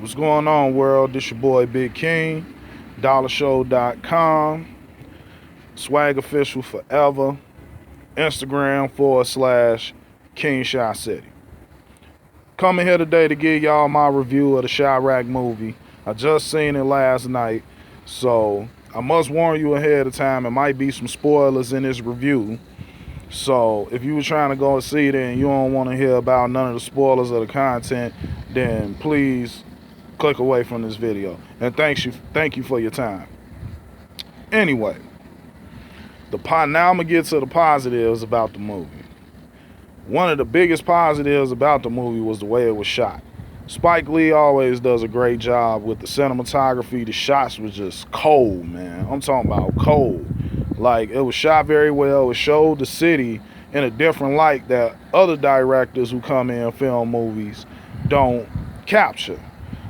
What's going on, world? This your boy Big King, dollarshow.com, swag official forever, Instagram /King Shy City. Coming here today to give y'all my review of the Chi-Raq movie. I just seen it last night, so I must warn you ahead of time. It might be some spoilers in this review. So if you were trying to go and see it and you don't want to hear about none of the spoilers of the content, then please click away from this video. And thank you for your time. Anyway, now I'm gonna get to the positives about the movie. One of the biggest positives about the movie was the way it was shot. Spike Lee always does a great job with the cinematography. The shots was just cold, man. I'm talking about cold. Like, it was shot very well. It showed the city in a different light that other directors who come in and film movies don't capture.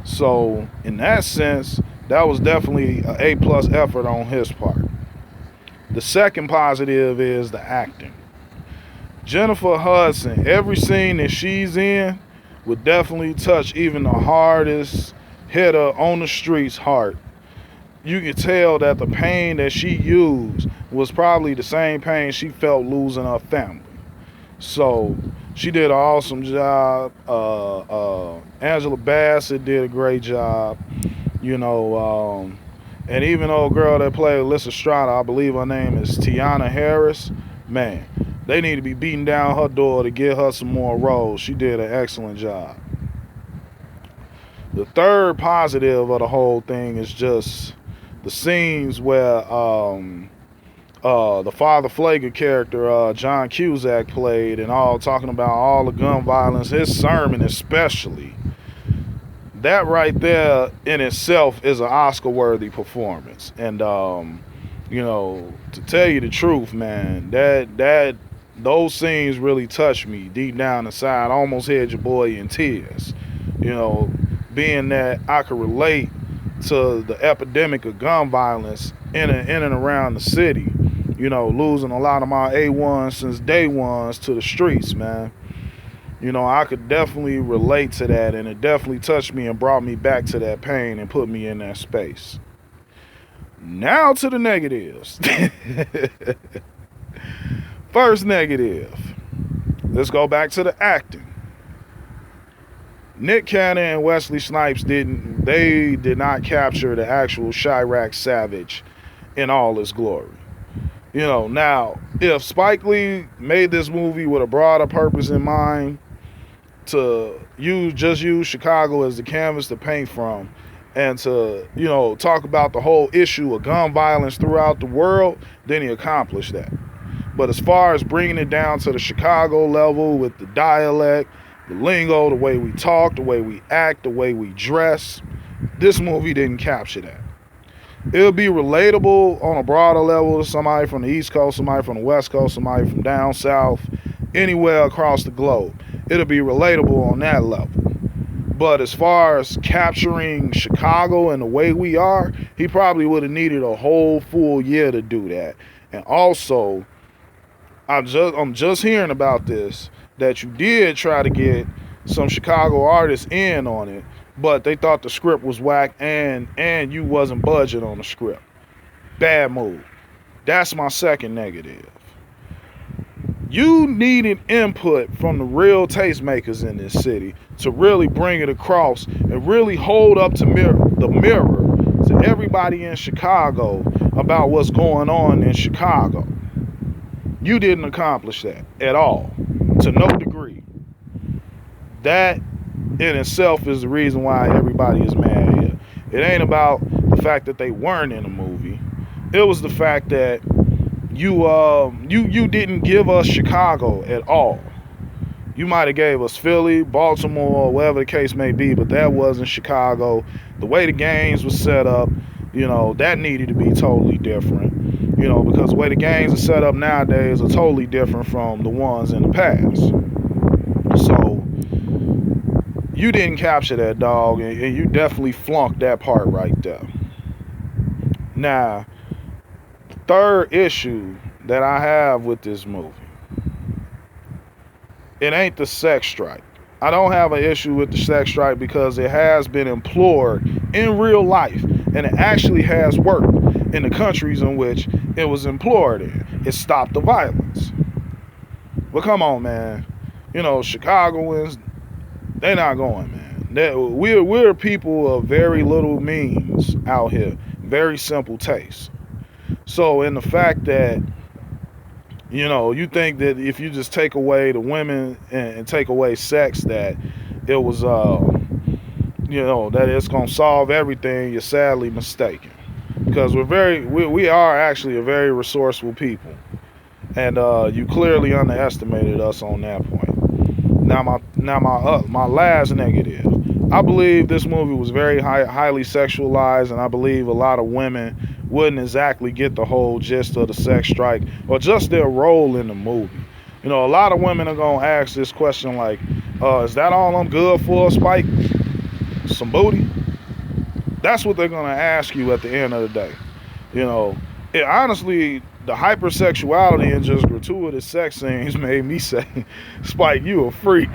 So in that sense, that was definitely an A+ effort on his part. The second positive is the acting. Jennifer Hudson, every scene that she's in would definitely touch even the hardest hitter on the street's heart. You could tell that the pain that she used was probably the same pain she felt losing her family. So she did an awesome job. Angela Bassett did a great job. And even old girl that played Lysistrata, I believe her name is Tiana Harris. Man, they need to be beating down her door to get her some more roles. She did an excellent job. The third positive of the whole thing is just the scenes where the Father Flagger character, John Cusack, played, and all talking about all the gun violence, his sermon especially. That right there in itself is an Oscar-worthy performance. And to tell you the truth, man, that those scenes really touched me deep down inside. I almost had your boy in tears. Being that I could relate to the epidemic of gun violence in and around the city. Losing a lot of my A1s since day ones to the streets, man. I could definitely relate to that, and it definitely touched me and brought me back to that pain and put me in that space. Now to the negatives. First negative. Let's go back to the acting. Nick Cannon and Wesley Snipes did not capture the actual Chiraq savage in all his glory. Now, if Spike Lee made this movie with a broader purpose in mind, to use Chicago as the canvas to paint from, and to talk about the whole issue of gun violence throughout the world, then he accomplished that. But as far as bringing it down to the Chicago level with the dialect, the lingo, the way we talk, the way we act, the way we dress, this movie didn't capture that. It'll be relatable on a broader level to somebody from the East Coast, somebody from the West Coast, somebody from down south, anywhere across the globe. It'll be relatable on that level. But as far as capturing Chicago and the way we are, he probably would have needed a whole full year to do that. And also, I'm just hearing about this, that you did try to get some Chicago artists in on it, but they thought the script was whack and you wasn't budget on the script. Bad move. That's my second negative. You needed input from the real tastemakers in this city to really bring it across and really hold up to the mirror to everybody in Chicago about what's going on in Chicago. You didn't accomplish that at all, to no degree. That in itself is the reason why everybody is mad here. It ain't about the fact that they weren't in the movie. It was the fact that you didn't give us Chicago at all. You might have gave us Philly, Baltimore, whatever the case may be, but that wasn't Chicago. The way the games was set up, that needed to be totally different. Because the way the games are set up nowadays are totally different from the ones in the past. So you didn't capture that, dog, and you definitely flunked that part right there. Now, the third issue that I have with this movie, it ain't the sex strike. I don't have an issue with the sex strike because it has been employed in real life, and it actually has worked in the countries in which it was employed in. It stopped the violence. But come on, man. You know, Chicagoans, they're not going, man. We're people of very little means out here, very simple taste. So in the fact that, you know, you think that if you just take away the women and take away sex, that it was, you know, that it's going to solve everything, you're sadly mistaken. Because we are actually a very resourceful people. And you clearly underestimated us on that point. Now my last negative. I believe this movie was very highly sexualized, and I believe a lot of women wouldn't exactly get the whole gist of the sex strike or just their role in the movie. You know, a lot of women are gonna ask this question like, is that all I'm good for, Spike? Some booty? That's what they're gonna ask you at the end of the day. You know, honestly, the hypersexuality and just gratuitous sex scenes made me say, Spike, you a freak.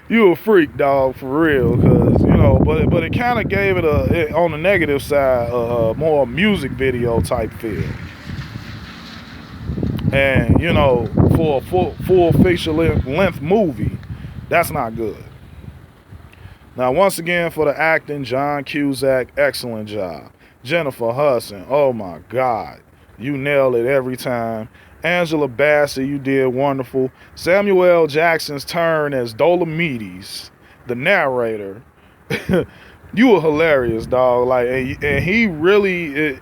You a freak, dog, for real. Because, you know, but it kind of gave it on the negative side, a more music video type feel. And, you know, for a full feature length movie, that's not good. Now, once again, for the acting, John Cusack, excellent job. Jennifer Hudson, oh my God, you nailed it every time. Angela Bassett, you did wonderful. Samuel L. Jackson's turn as Dolomides, the narrator, you were hilarious, dog. Like, and he really,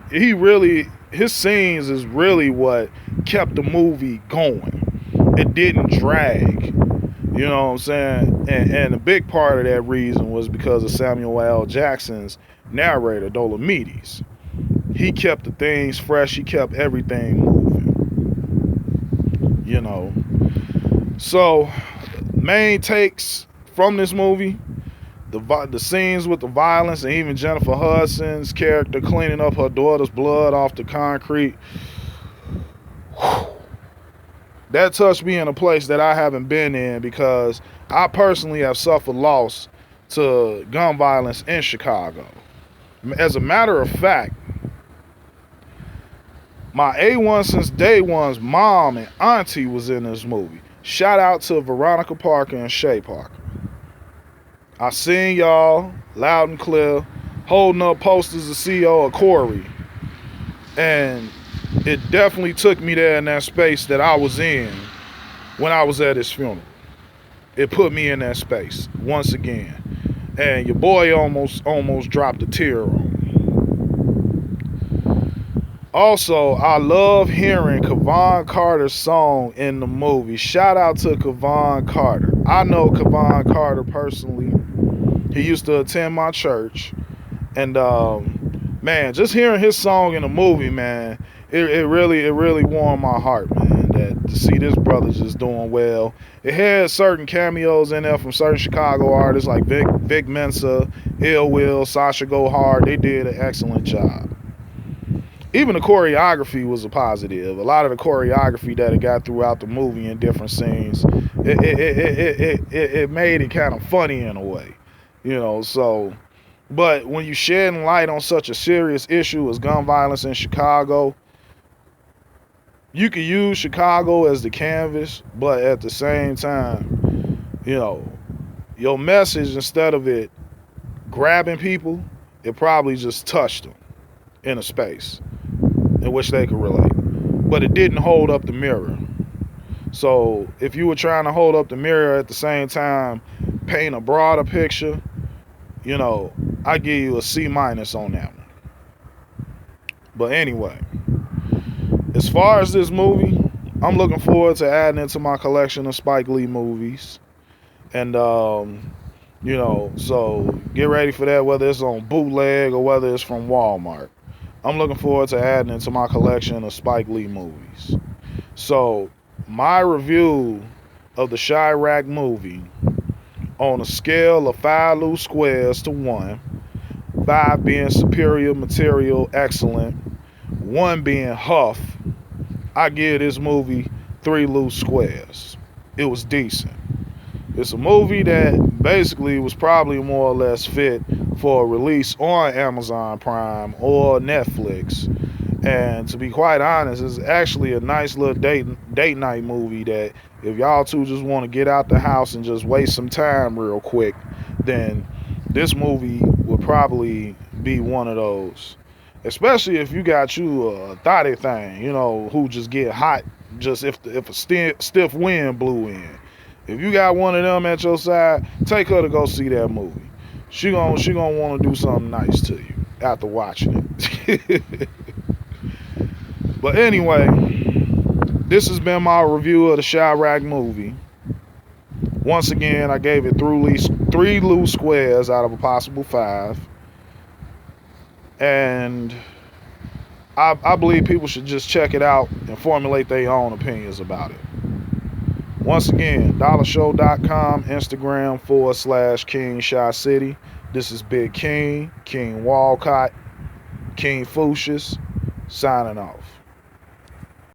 his scenes is really what kept the movie going. It didn't drag. You know what I'm saying? And a big part of that reason was because of Samuel L. Jackson's narrator, Dolomides. He kept the things fresh. He kept everything moving. You know. So, main takes from this movie, the scenes with the violence, and even Jennifer Hudson's character cleaning up her daughter's blood off the concrete. That touched me in a place that I haven't been in, because I personally have suffered loss to gun violence in Chicago. As a matter of fact, my A1 since day one's mom and auntie was in this movie. Shout out to Veronica Parker and Shay Parker. I seen y'all loud and clear holding up posters of CEO of Corey. And it definitely took me there in that space that I was in when I was at his funeral. It put me in that space once again. And your boy almost dropped a tear on me. Also, I love hearing Kevon Carter's song in the movie. Shout out to Kevon Carter. I know Kevon Carter personally. He used to attend my church. And man, just hearing his song in the movie, man, it really warmed my heart, man, that to see this brother just doing well. It had certain cameos in there from certain Chicago artists like Vic Mensa, Ill Will, Sasha Go Hard. They did an excellent job. Even the choreography was a positive. A lot of the choreography that it got throughout the movie in different scenes, it made it kind of funny in a way, you know. So, but when you shedding light on such a serious issue as gun violence in Chicago, you can use Chicago as the canvas, but at the same time, you know, your message, instead of it grabbing people, it probably just touched them in a space in which they could relate. But it didn't hold up the mirror. So if you were trying to hold up the mirror at the same time, paint a broader picture, you know, I give you a C- on that one. But anyway, as far as this movie, I'm looking forward to adding it to my collection of Spike Lee movies. And, you know, so get ready for that, whether it's on bootleg or whether it's from Walmart. I'm looking forward to adding it to my collection of Spike Lee movies. So, my review of the Chi-Raq movie, on a scale of 5 loose squares to 1, 5 being superior material, excellent, 1 being huff, I give this movie 3 loose squares. It was decent. It's a movie that basically was probably more or less fit for a release on Amazon Prime or Netflix. And to be quite honest, it's actually a nice little date night movie that if y'all two just want to get out the house and just waste some time real quick, then this movie would probably be one of those. Especially if you got you a thotty thing, you know, who just get hot just if a stiff wind blew in. If you got one of them at your side, take her to go see that movie. She gonna want to do something nice to you after watching it. But anyway, this has been my review of the Chiraq movie. Once again, I gave it 3 loose squares out of a possible 5. And I believe people should just check it out and formulate their own opinions about it. Once again, dollarshow.com, Instagram /King Shy City. This is Big King, King Walcott, King Fucius, signing off.